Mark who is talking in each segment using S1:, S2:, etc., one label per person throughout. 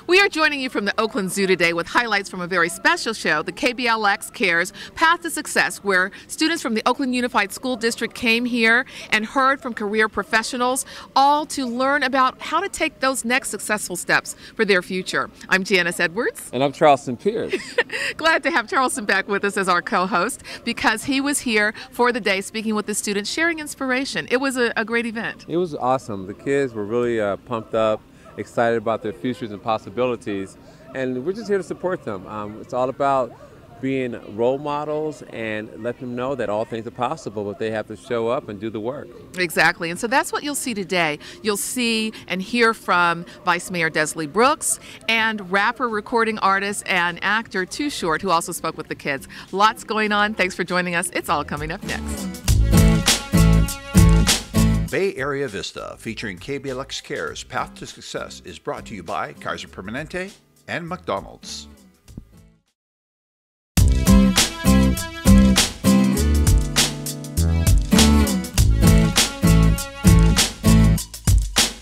S1: We are joining you from the Oakland Zoo today with highlights from a very special show, the KBLX Cares Path to Success, where students from the Oakland Unified School District came here and heard from career professionals, all to learn about how to take those next successful steps for their future. I'm Janice Edwards.
S2: And I'm Charleston Pierce.
S1: Glad to have Charleston back with us as our co-host, because he was here for the day speaking with the students, sharing inspiration. It was a great event.
S2: It was awesome. The kids were really pumped up, excited about their futures and possibilities, and we're just here to support them. It's all about being role models and let them know that all things are possible, but they have to show up and do the work.
S1: Exactly, and so that's what you'll see today. You'll see and hear from Vice-Mayor Desley Brooks and rapper, recording artist, and actor Too Short, who also spoke with the kids. Lots going on. Thanks for joining us. It's all coming up next.
S3: Bay Area Vista, featuring KBLX Cares Path to Success, is brought to you by Kaiser Permanente and McDonald's.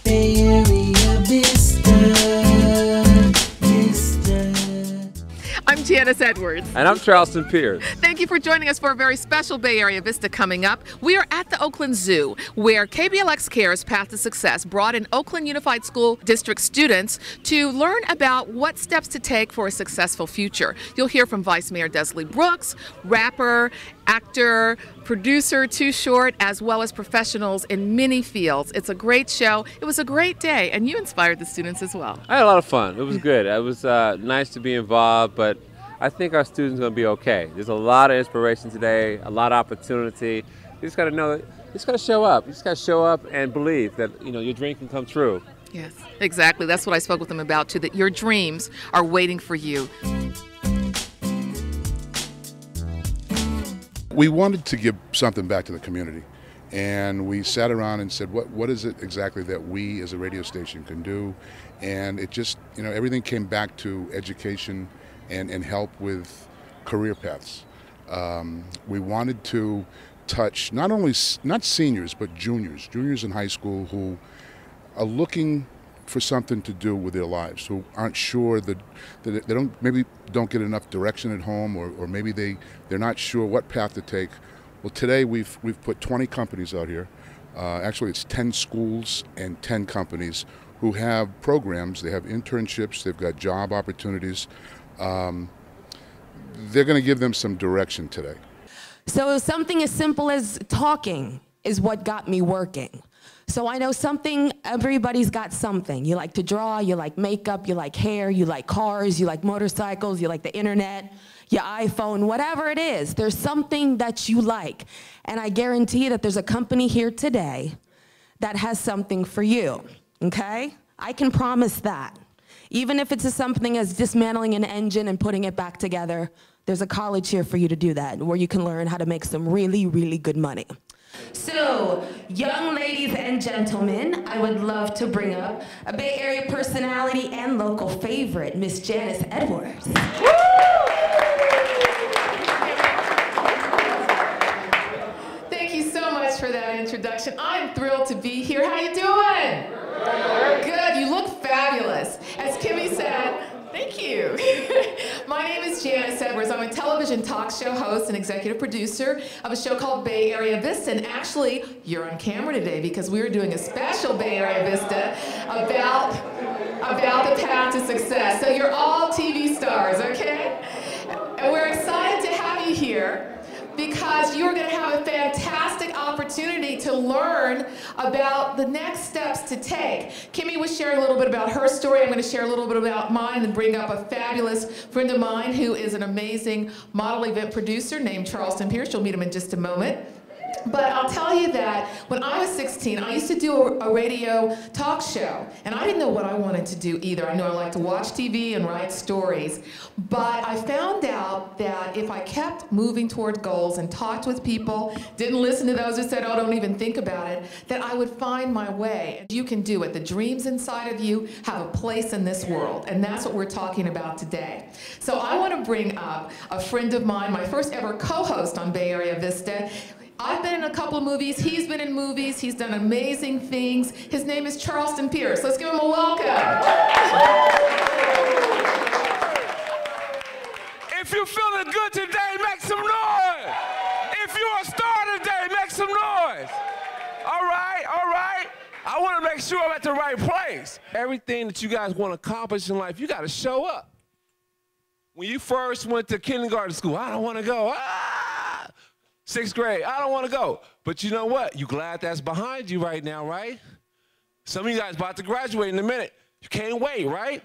S4: Bay Area Vista.
S1: I'm Janice Edwards.
S2: And I'm Charleston Pierce.
S1: Thank you for joining us for a very special Bay Area Vista coming up. We are at the Oakland Zoo, where KBLX Cares Path to Success brought in Oakland Unified School District students to learn about what steps to take for a successful future. You'll hear from Vice-Mayor Desley Brooks, rapper, actor, producer Too Short, as well as professionals in many fields. It's a great show. It was a great day, and you inspired the students as well.
S2: I had a lot of fun. It was good. It was nice to be involved, but I think our students are going to be okay. There's a lot of inspiration today, a lot of opportunity. You just got to know that you just got to show up. You just got to show up and believe that, you know, your dream can come true.
S1: Yes, exactly. That's what I spoke with them about too, that your dreams are waiting for you.
S5: We wanted to give something back to the community, and we sat around and said, what is it exactly that we as a radio station can do? And it just, you know, everything came back to education and help with career paths. We wanted to touch not seniors, but juniors in high school who are looking for something to do with their lives, who aren't sure that they maybe don't get enough direction at home, or maybe they're not sure what path to take. Well, today we've put 20 companies out here. Actually, it's 10 schools and 10 companies who have programs. They have internships. They've got job opportunities. They're going to give them some direction today.
S6: So something as simple as talking is what got me working. So I know everybody's got something. You like to draw, you like makeup, you like hair, you like cars, you like motorcycles, you like the internet, your iPhone, whatever it is, there's something that you like. And I guarantee you that there's a company here today that has something for you, okay? I can promise that. Even if it's something as dismantling an engine and putting it back together, there's a college here for you to do that, where you can learn how to make some really, really good money. So, young ladies and gentlemen, I would love to bring up a Bay Area personality and local favorite, Miss Janice Edwards.
S1: Thank you so much for that introduction. I'm thrilled to be here. How you doing? Good. You look fabulous. As Kimmie said, thank you. My name is Janice Edwards. I'm a television talk show host and executive producer of a show called Bay Area Vista. And actually, you're on camera today because we're doing a special Bay Area Vista about the path to success. So you're all TV stars, okay? And we're excited to have you here because you're going to have a fantastic opportunity to learn about the next steps to take. Kimmie was sharing a little bit about her story. I'm going to share a little bit about mine and bring up a fabulous friend of mine who is an amazing model event producer named Charleston Pierce. You'll meet him in just a moment. But I'll tell you that when I was 16, I used to do a radio talk show, and I didn't know what I wanted to do either. I knew I liked to watch TV and write stories, but I found out that if I kept moving toward goals and talked with people, didn't listen to those who said, oh, don't even think about it, that I would find my way. And you can do it. The dreams inside of you have a place in this world, and that's what we're talking about today. So I want to bring up a friend of mine, my first ever co-host on Bay Area Vista. I've been in a couple of movies, he's been in movies, he's done amazing things. His name is Charleston Pierce. Let's give him a welcome.
S2: sure I'm at the right place. Everything that you guys want to accomplish in life, you got to show up. When you first went to kindergarten school, I don't want to go. Ah! 6th grade, I don't want to go. But you know what? You glad that's behind you right now, right? Some of you guys about to graduate in a minute. You can't wait, right?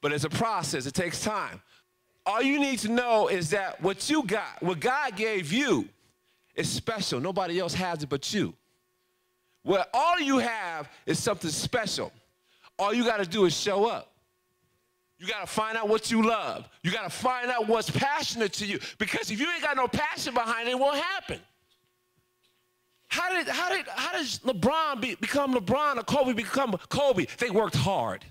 S2: But it's a process. It takes time. All you need to know is that what you got, what God gave you, is special. Nobody else has it but you. Well, all you have is something special. All you got to do is show up. You got to find out what you love. You got to find out what's passionate to you. Because if you ain't got no passion behind it, it won't happen. How did LeBron become LeBron or Kobe become Kobe? They worked hard.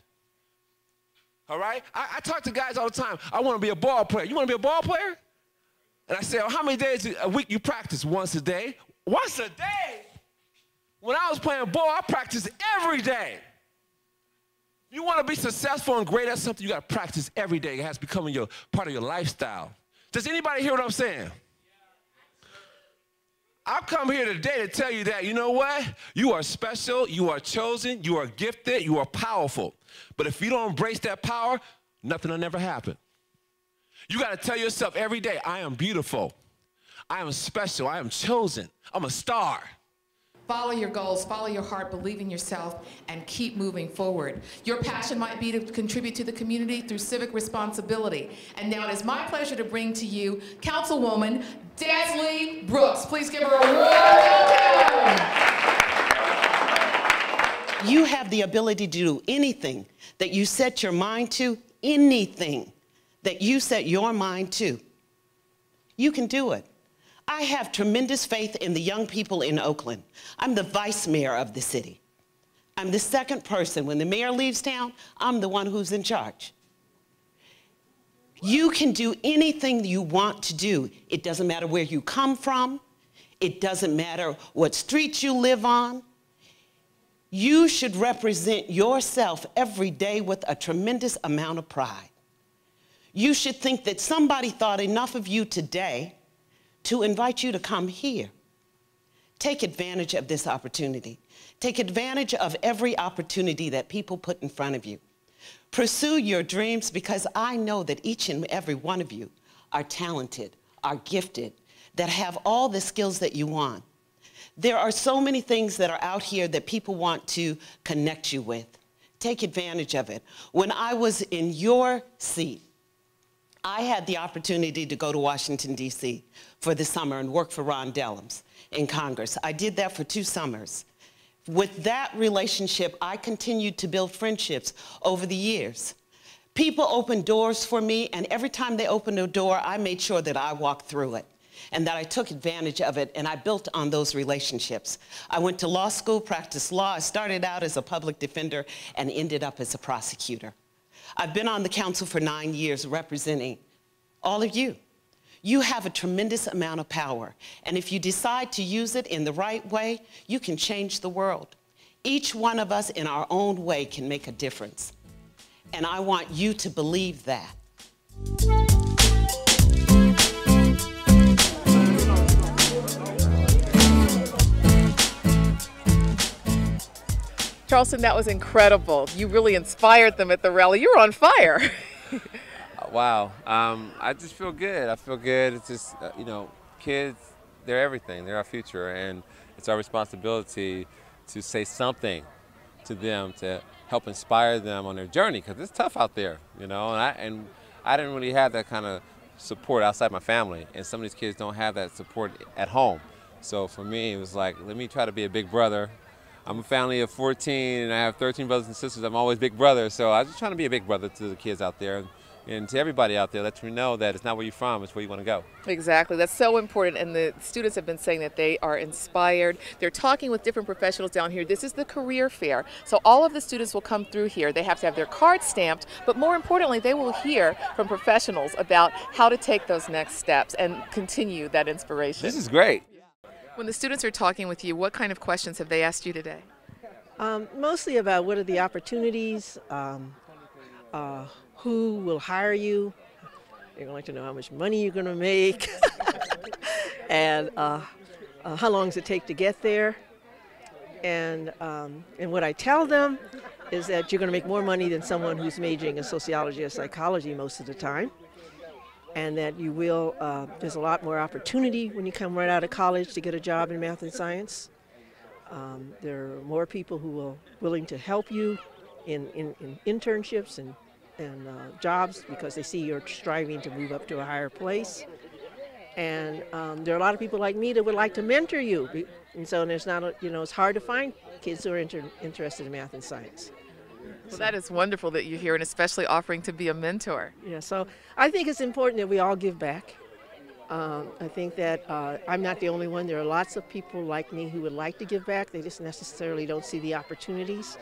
S2: All right? I talk to guys all the time. I want to be a ball player. You want to be a ball player? And I say, oh, how many days a week you practice? Once a day. Once a day? When I was playing ball, I practiced every day. You want to be successful and great at something, you got to practice every day. It has to become part of your lifestyle. Does anybody hear what I'm saying? I've come here today to tell you that, you know what? You are special, you are chosen, you are gifted, you are powerful. But if you don't embrace that power, nothing will never happen. You got to tell yourself every day, I am beautiful. I am special. I am chosen. I'm a star.
S1: Follow your goals, follow your heart, believe in yourself, and keep moving forward. Your passion might be to contribute to the community through civic responsibility. And now it is my pleasure to bring to you Councilwoman Desley Brooks. Please give her a warm welcome.
S7: You have the ability to do anything that you set your mind to, anything that you set your mind to. You can do it. I have tremendous faith in the young people in Oakland. I'm the vice-mayor of the city. I'm the second person. When the mayor leaves town, I'm the one who's in charge. You can do anything you want to do. It doesn't matter where you come from. It doesn't matter what street you live on. You should represent yourself every day with a tremendous amount of pride. You should think that somebody thought enough of you today to invite you to come here. Take advantage of this opportunity. Take advantage of every opportunity that people put in front of you. Pursue your dreams, because I know that each and every one of you are talented, are gifted, that have all the skills that you want. There are so many things that are out here that people want to connect you with. Take advantage of it. When I was in your seat, I had the opportunity to go to Washington, D.C. for the summer and work for Ron Dellums in Congress. I did that for 2 summers. With that relationship, I continued to build friendships over the years. People opened doors for me, and every time they opened a door, I made sure that I walked through it and that I took advantage of it, and I built on those relationships. I went to law school, practiced law. I started out as a public defender and ended up as a prosecutor. I've been on the council for 9 years representing all of you. You have a tremendous amount of power, and if you decide to use it in the right way, you can change the world. Each one of us in our own way can make a difference, and I want you to believe that.
S1: Charleston, that was incredible. You really inspired them at the rally. You were on fire.
S2: Wow. I just feel good. I feel good. It's just, you know, kids, they're everything. They're our future, and it's our responsibility to say something to them to help inspire them on their journey, because it's tough out there, you know, and I didn't really have that kind of support outside my family, and some of these kids don't have that support at home. So for me, it was like, let me try to be a big brother. I'm a family of 14, and I have 13 brothers and sisters. I'm always big brother, so I was just trying to be a big brother to the kids out there. And to everybody out there, let me know that it's not where you're from, it's where you want to go.
S1: Exactly. That's so important. And the students have been saying that they are inspired. They're talking with different professionals down here. This is the career fair. So all of the students will come through here. They have to have their cards stamped, but more importantly, they will hear from professionals about how to take those next steps and continue that inspiration.
S2: This is great.
S1: When the students are talking with you, what kind of questions have they asked you today?
S8: Mostly about what are the opportunities, who will hire you. They're going to like to know how much money you're going to make, and how long does it take to get there. And what I tell them is that you're going to make more money than someone who's majoring in sociology or psychology most of the time. And that you will, there's a lot more opportunity when you come right out of college to get a job in math and science. There are more people who are willing to help you in internships and jobs because they see you're striving to move up to a higher place. And there are a lot of people like me that would like to mentor you. And so there's not, it's hard to find kids who are interested in math and science.
S1: Well, that is wonderful that you're here, and especially offering to be a mentor.
S8: Yeah, so I think it's important that we all give back. I think that I'm not the only one. There are lots of people like me who would like to give back. They just necessarily don't see the opportunities.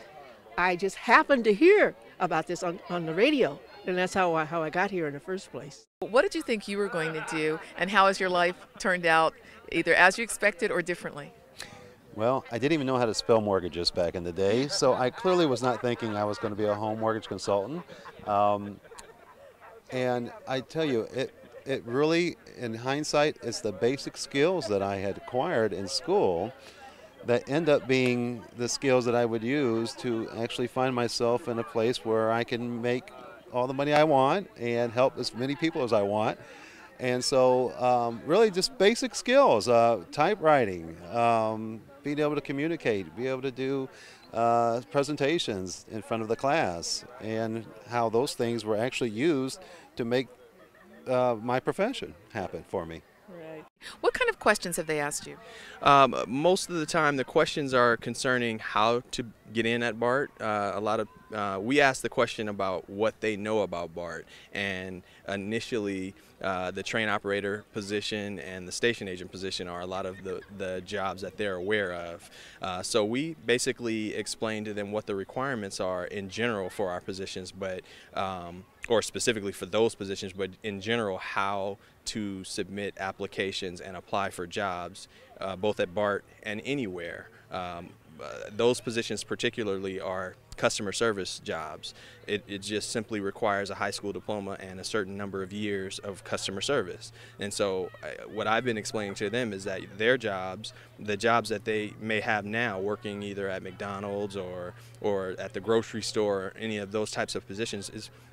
S8: I just happened to hear about this on the radio, and that's how I got here in the first place.
S1: What did you think you were going to do, and how has your life turned out, either as you expected or differently?
S9: Well, I didn't even know how to spell mortgages back in the day, so I clearly was not thinking I was going to be a home mortgage consultant. And I tell you, it really, in hindsight, it's the basic skills that I had acquired in school that end up being the skills that I would use to actually find myself in a place where I can make all the money I want and help as many people as I want. And so really just basic skills, typewriting, being able to communicate, be able to do presentations in front of the class, and how those things were actually used to make my profession happen for me.
S1: Right. What kind of questions have they asked you?
S10: Most of the time the questions are concerning how to get in at BART. We ask the question about what they know about BART, and initially the train operator position and the station agent position are a lot of the jobs that they're aware of. So we basically explain to them what the requirements are in general for our positions, but or specifically for those positions, but in general how to submit applications and apply for jobs, both at BART and anywhere. Those positions particularly are customer service jobs. It just simply requires a high school diploma and a certain number of years of customer service. And so what I've been explaining to them is that their jobs, the jobs that they may have now working either at McDonald's or at the grocery store or any of those types of positions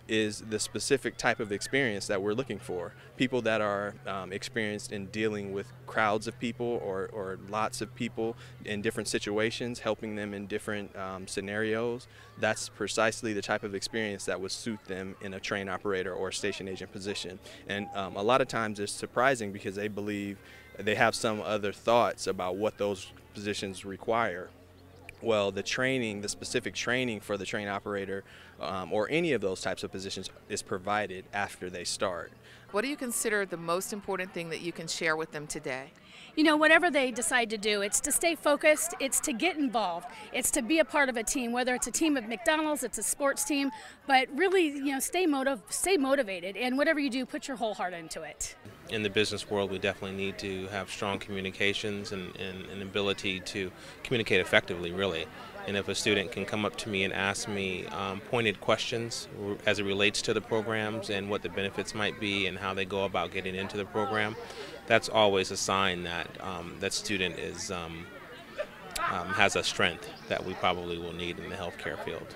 S10: is the specific type of experience that we're looking for. People that are experienced in dealing with crowds of people or lots of people in different situations, helping them in different scenarios. That's precisely the type of experience that would suit them in a train operator or station agent position. And a lot of times it's surprising because they believe they have some other thoughts about what those positions require. Well, the training, the specific training for the train operator or any of those types of positions is provided after they start.
S1: What do you consider the most important thing that you can share with them today?
S11: You know, whatever they decide to do, it's to stay focused, it's to get involved, it's to be a part of a team, whether it's a team of McDonald's, it's a sports team, but really, you know, stay motivated, and whatever you do, put your whole heart into it.
S12: In the business world, we definitely need to have strong communications and an ability to communicate effectively, really. And if a student can come up to me and ask me pointed questions as it relates to the programs and what the benefits might be and how they go about getting into the program, that's always a sign that that student is has a strength that we probably will need in the healthcare field.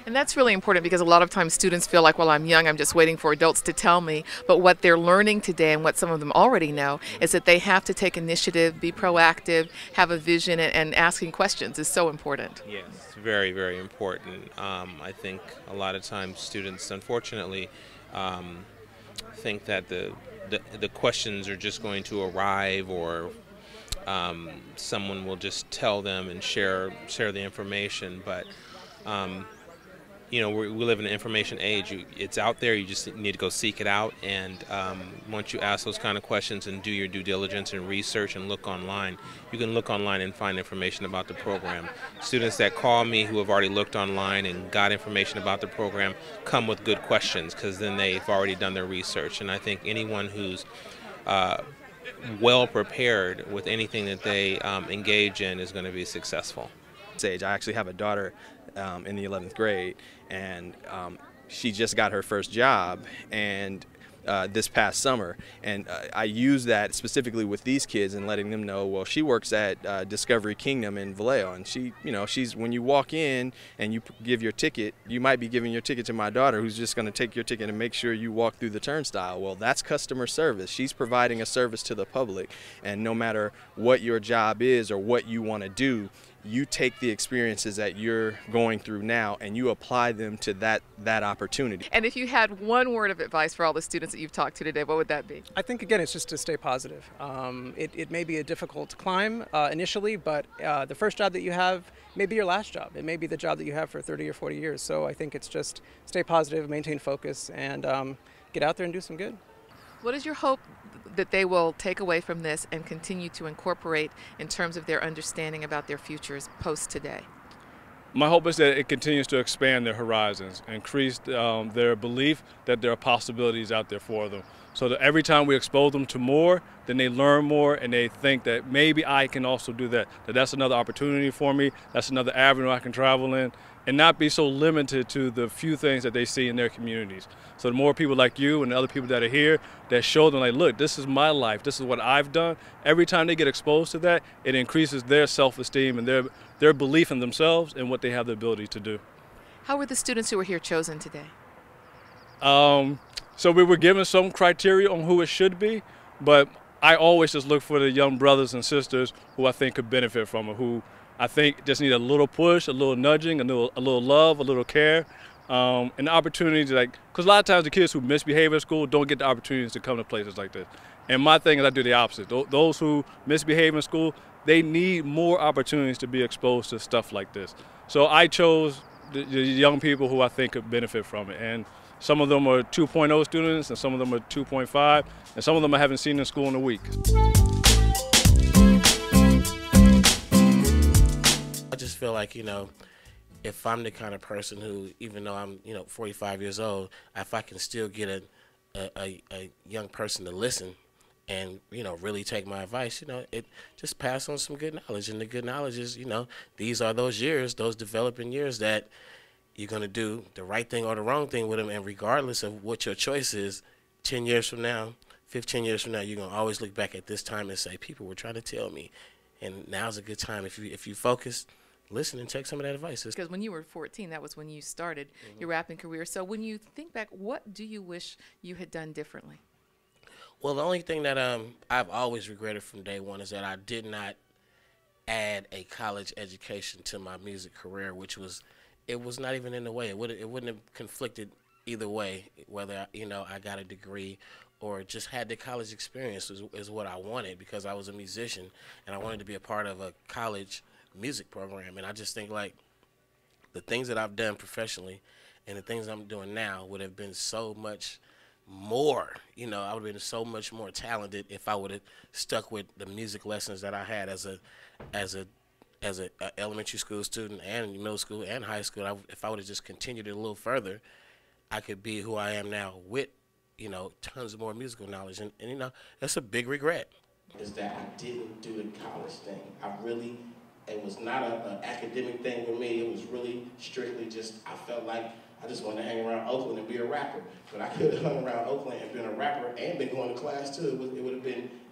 S1: And that's really important because a lot of times students feel like, well, I'm young, I'm just waiting for adults to tell me. But what they're learning today, and what some of them already know, is that they have to take initiative, be proactive, have a vision, and asking questions is so important.
S12: Yes, very, very important. I think a lot of times students, unfortunately, think that the questions are just going to arrive, or someone will just tell them and share the information. But you know, we live in an information age. It's out there. You just need to go seek it out. And once you ask those kind of questions and do your due diligence and research and look online, you can look online and find information about the program. Students that call me who have already looked online and got information about the program come with good questions, because then they've already done their research. And I think anyone who's well prepared with anything that they engage in is going to be successful.
S10: I actually have a daughter in the 11th grade, and she just got her first job, and this past summer, and I use that specifically with these kids and letting them know, well, she works at Discovery Kingdom in Vallejo, and she, you know, when you walk in and you give your ticket, you might be giving your ticket to my daughter, who's just going to take your ticket and make sure you walk through the turnstile. Well, that's customer service. She's providing a service to the public, and no matter what your job is or what you want to do, you take the experiences that you're going through now and you apply them to that opportunity.
S1: And if you had one word of advice for all the students that you've talked to today, what would that be?
S13: I think, again, it's just to stay positive. It may be a difficult climb initially, but the first job that you have may be your last job. It may be the job that you have for 30 or 40 years. So I think it's just stay positive, maintain focus, and get out there and do some good.
S1: What is your hope that they will take away from this and continue to incorporate in terms of their understanding about their futures post today?
S14: My hope is that it continues to expand their horizons, increase their belief that there are possibilities out there for them. So that every time we expose them to more, then they learn more and they think that maybe I can also do that. That's another opportunity for me, that's another avenue I can travel in, and not be so limited to the few things that they see in their communities. So the more people like you and the other people that are here that show them, like, look, this is my life, this is what I've done. Every time they get exposed to that, it increases their self-esteem and their belief in themselves and what they have the ability to do.
S1: How were the students who were here chosen today?
S14: So we were given some criteria on who it should be, but I always just look for the young brothers and sisters who I think could benefit from it, who I think just need a little push, a little nudging, a little love, a little care, and the opportunities, because a lot of times the kids who misbehave at school don't get the opportunities to come to places like this. And my thing is I do the opposite. Those who misbehave in school, they need more opportunities to be exposed to stuff like this. So I chose the young people who I think could benefit from it. And some of them are 2.0 students, and some of them are 2.5, and some of them I haven't seen in school in a week.
S15: I just feel like, you know, if I'm the kind of person who, even though I'm, 45 years old, if I can still get a young person to listen and, really take my advice, it just pass on some good knowledge. And the good knowledge is, these are those years, those developing years that you're going to do the right thing or the wrong thing with them. And regardless of what your choice is, 10 years from now, 15 years from now, you're going to always look back at this time and say, people were trying to tell me. And now's a good time. If you focus, listen and take some of that advice.
S1: Because when you were 14, that was when you started your rapping career. So when you think back, what do you wish you had done differently?
S15: Well, the only thing that I've always regretted from day one is that I did not add a college education to my music career, which was, it was not even in the way. It wouldn't have conflicted either way, whether I got a degree or just had the college experience is what I wanted, because I was a musician and I wanted to be a part of a college music program. And I just think, like, the things that I've done professionally and the things I'm doing now would have been so much more, I would have been so much more talented if I would have stuck with the music lessons that I had as a elementary school student and middle school and high school. If I would have just continued it a little further, I could be who I am now with, tons of more musical knowledge. And that's a big regret.
S16: Is that I didn't do the college thing. It was not an academic thing with me. It was really strictly just, I felt like I just wanted to hang around Oakland and be a rapper. But I could have hung around Oakland and been a rapper and been going to class too.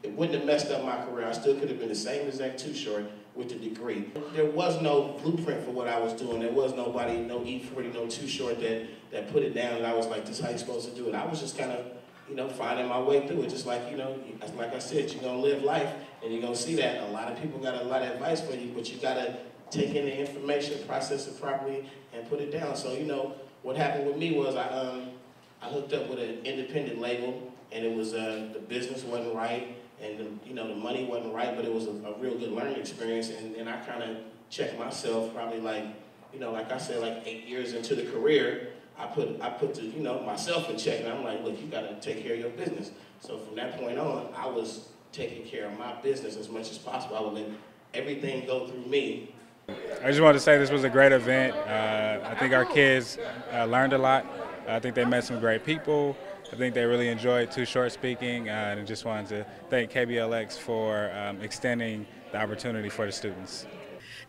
S16: It wouldn't have messed up my career. I still could have been the same exact Too Short with the degree. There was no blueprint for what I was doing. There was nobody, no E40, no Too Short that put it down and I was like, this is how you're supposed to do it. I was just kind of, finding my way through it. Just like, like I said, you're gonna live life and you're gonna see that a lot of people got a lot of advice for you, but you gotta take in the information, process it properly, and put it down. So, what happened with me was I hooked up with an independent label, and it was the business wasn't right, and the money wasn't right, but it was a real good learning experience. And I kind of checked myself, probably like I said, like 8 years into the career. I put myself in check, and I'm like, look, you got to take care of your business. So from that point on, I was taking care of my business as much as possible. I would let everything go through me.
S17: I just wanted to say this was a great event. I think our kids learned a lot. I think they met some great people. I think they really enjoyed Too Short speaking, and I just wanted to thank KBLX for extending the opportunity for the students.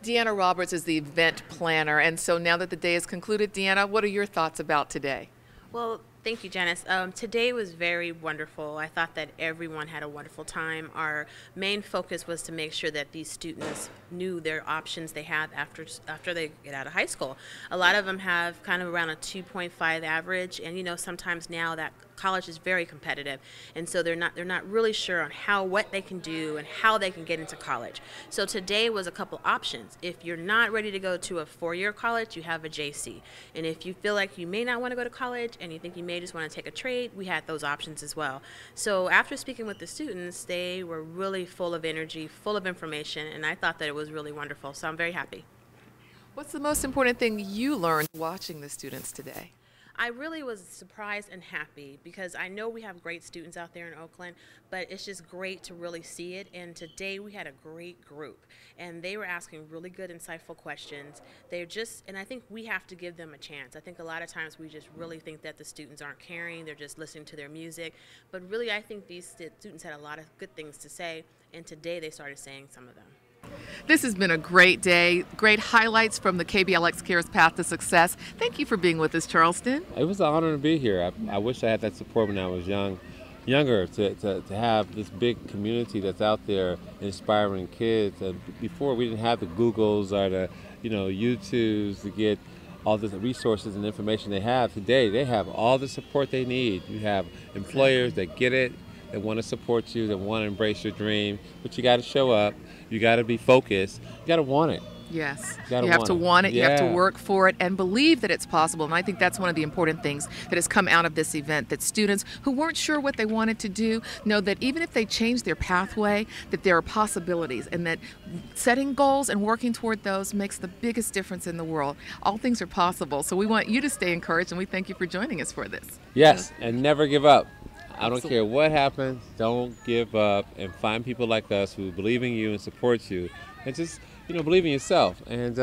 S1: Deanna Roberts is the event planner, and so now that the day is concluded, Deanna, what are your thoughts about today?
S18: Well, Thank you, Janice. Today was very wonderful. I thought that everyone had a wonderful time. Our main focus was to make sure that these students knew their options they have after they get out of high school. A lot of them have kind of around a 2.5 average, and you know, sometimes now that college is very competitive, and so they're not really sure on what they can do and how they can get into college. So today was a couple options. If you're not ready to go to a 4-year college, you have a JC, and if you feel like you may not want to go to college and you think you may just want to take a trade, we had those options as well. So after speaking with the students, they were really full of energy, full of information, and I thought that it was really wonderful. So I'm very happy.
S1: What's the most important thing you learned watching the students today?
S18: I really was surprised and happy because I know we have great students out there in Oakland, but it's just great to really see it. And today we had a great group, and they were asking really good, insightful questions. And I think we have to give them a chance. I think a lot of times we just really think that the students aren't caring, they're just listening to their music. But really, I think these students had a lot of good things to say, and today they started saying some of them.
S1: This has been a great day, great highlights from the KBLX Cares Path to Success. Thank you for being with us, Charleston.
S2: It was an honor to be here. I wish I had that support when I was younger, to have this big community that's out there inspiring kids. Before, we didn't have the Googles or the YouTubes to get all the resources and information they have. Today, they have all the support they need. You have employers that get it, that want to support you, that want to embrace your dream, but you got to show up. You got to be focused. You got to want it.
S1: Yes, you have to want it, you have to work for it, and believe that it's possible. And I think that's one of the important things that has come out of this event, that students who weren't sure what they wanted to do know that even if they change their pathway, that there are possibilities, and that setting goals and working toward those makes the biggest difference in the world. All things are possible. So we want you to stay encouraged, and we thank you for joining us for this.
S2: Yes, and never give up. I don't care what happens, don't give up, and find people like us who believe in you and support you, and just believe in yourself. And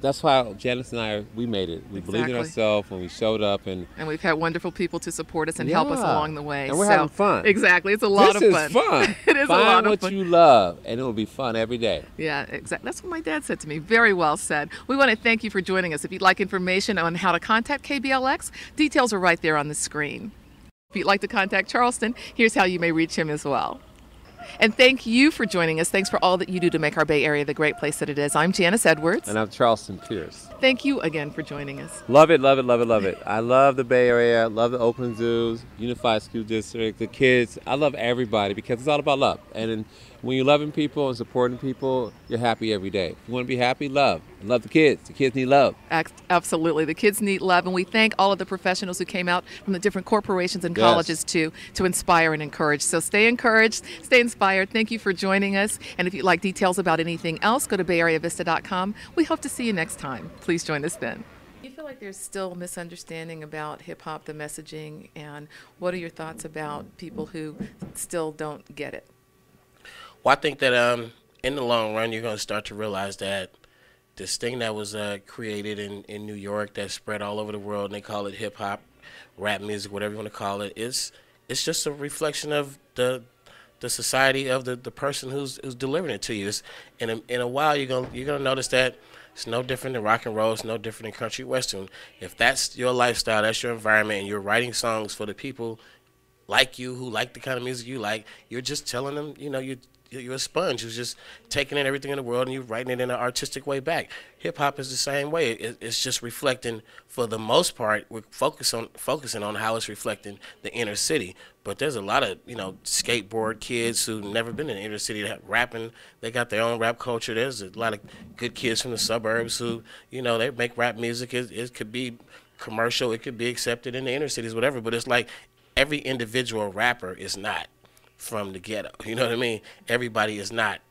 S2: that's why Janice and we made it. We believed in ourselves when we showed up, and
S1: we've had wonderful people to support us and help us along the way.
S2: And we're having fun.
S1: Exactly, it's a lot of fun.
S2: This is fun.
S1: It is a lot of fun.
S2: Find what you love, and it will be fun every day.
S1: Yeah, exactly. That's what my dad said to me. Very well said. We want to thank you for joining us. If you'd like information on how to contact KBLX, details are right there on the screen. If you'd like to contact Charleston, here's how you may reach him as well. And thank you for joining us. Thanks for all that you do to make our Bay Area the great place that it is. I'm Janice Edwards.
S2: And I'm Charleston Pierce.
S1: Thank you again for joining us.
S2: Love it, love it, love it, love it. I love the Bay Area, love the Oakland Zoo, Unified School District, the kids. I love everybody because it's all about love. And when you're loving people and supporting people, you're happy every day. If you want to be happy, love. And love the kids. The kids need love.
S1: Absolutely. The kids need love. And we thank all of the professionals who came out from the different corporations and colleges to inspire and encourage. So stay encouraged, stay inspired. Thank you for joining us. And if you'd like details about anything else, go to bayareavista.com. We hope to see you next time. Please join us then. Do you feel like there's still misunderstanding about hip-hop, the messaging, and what are your thoughts about people who still don't get it?
S15: Well, I think that in the long run, you're going to start to realize that this thing that was created in New York that spread all over the world, and they call it hip-hop, rap music, whatever you want to call it, it's just a reflection of the society of the person who's delivering it to you. In a while, you're gonna notice that it's no different than rock and roll. It's no different than country western. If that's your lifestyle, that's your environment, and you're writing songs for the people like you who like the kind of music you like, you're just telling them, you're a sponge who's just taking in everything in the world and you're writing it in an artistic way back. Hip-hop is the same way. It's just reflecting, for the most part, we're focusing on how it's reflecting the inner city. But there's a lot of, skateboard kids who've never been in the inner city that rapping. They got their own rap culture. There's a lot of good kids from the suburbs who, they make rap music. It could be commercial. It could be accepted in the inner cities, whatever. But it's like every individual rapper is not from the ghetto, you know what I mean? Everybody was not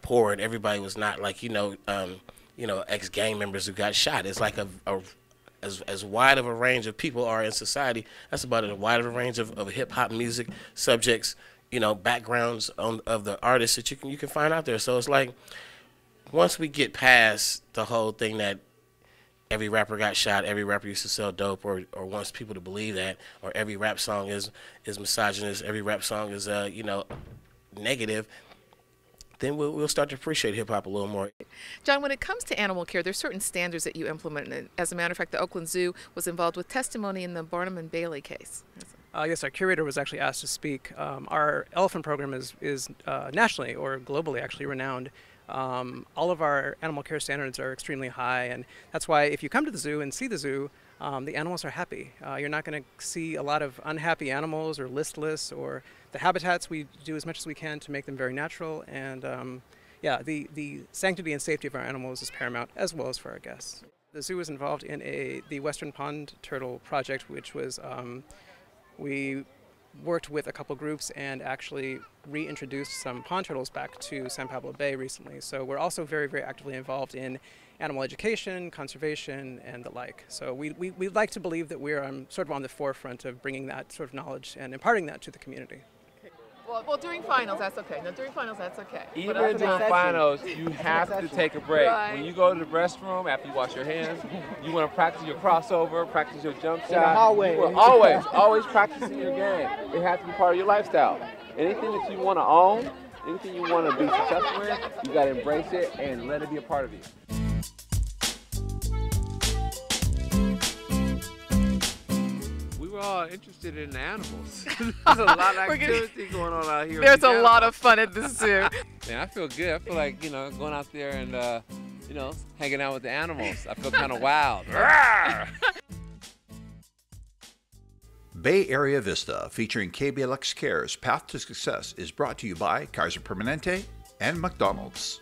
S15: poor, and everybody was not like ex-gang members who got shot. It's like as wide of a range of people are in society. That's about as wide of a range of hip hop music subjects, backgrounds of the artists that you can find out there. So it's like once we get past the whole thing that every rapper got shot, every rapper used to sell dope, or wants people to believe that, or every rap song is misogynist, every rap song is negative, then we'll start to appreciate hip-hop a little more.
S1: John, when it comes to animal care, there's certain standards that you implement. And as a matter of fact, the Oakland Zoo was involved with testimony in the Barnum and Bailey case.
S13: Yes, our curator was actually asked to speak. Our elephant program is nationally or globally actually renowned. All of our animal care standards are extremely high, and that's why if you come to the zoo and see the zoo, the animals are happy. You're not going to see a lot of unhappy animals or listless, or the habitats we do as much as we can to make them very natural, and yeah, the sanctity and safety of our animals is paramount, as well as for our guests. The zoo was involved in the Western Pond Turtle Project, which was, we worked with a couple groups and actually reintroduced some pond turtles back to San Pablo Bay recently. So we're also very, very actively involved in animal education, conservation, and the like. So we like to believe that we're sort of on the forefront of bringing that sort of knowledge and imparting that to the community.
S1: Well, during finals, that's okay. No, during finals, that's okay.
S2: Even during finals, you have to take a break.
S1: Right.
S2: When you go to the restroom after you wash your hands, you want to practice your crossover, practice your jump shot.
S19: In the hallway.
S2: You will always practicing your game. It has to be part of your lifestyle. Anything that you want to own, anything you want to be successful in, you got to embrace it and let it be a part of you. We're all interested in the animals. There's a lot of activity going on out here.
S1: There's a lot of fun at the zoo.
S2: Man, I feel good. I feel like, going out there and, hanging out with the animals. I feel kind of wild.
S3: Bay Area Vista, featuring KBLX Cares Path to Success, is brought to you by Kaiser Permanente and McDonald's.